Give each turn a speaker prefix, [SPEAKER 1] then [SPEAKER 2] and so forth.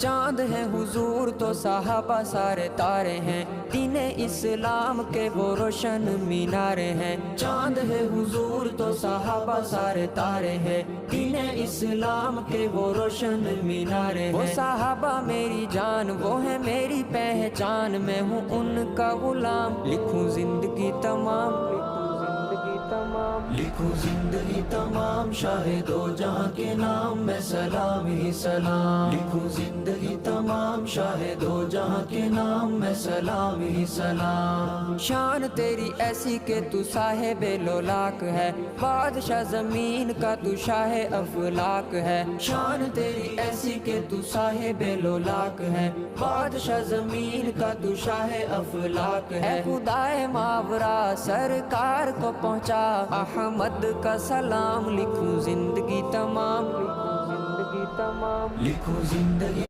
[SPEAKER 1] چاند ہے حضور تو صحابہ سارے تارے ہیں، دین اسلام کے وہ روشن مینارے ہیں۔ چاند ہے حضور تو صحابہ سارے تارے ہیں، دین اسلام کے وہ روشن مینارے ہیں۔ وہ صحابہ میری جان، وہ ہے میری پہچان، میں ہوں ان کا غلام، لکھوں زندگی تمام، لکھوں زندگی تمام، شاہ دو جہاں کے نام میں سلام ہی سلام، لکھوں زندگی تمام، شاہ دو جہاں کے نام میں سلام ہی سلام۔ شان تیری ایسی کہ تو صاحب لولاک ہے، بادشاہ زمین کا تو شاہ افلاک ہے۔ شان تیری ایسی کہ تو صاحب لولاک ہے، بادشاہ زمین کا تو شاہ افلاک ہے۔ اے خدائے ماورا سرکار کو پہنچا احمد کا سلام، لکھوں زندگی تمام، لکھوں زندگی تمام، لکھوں زندگی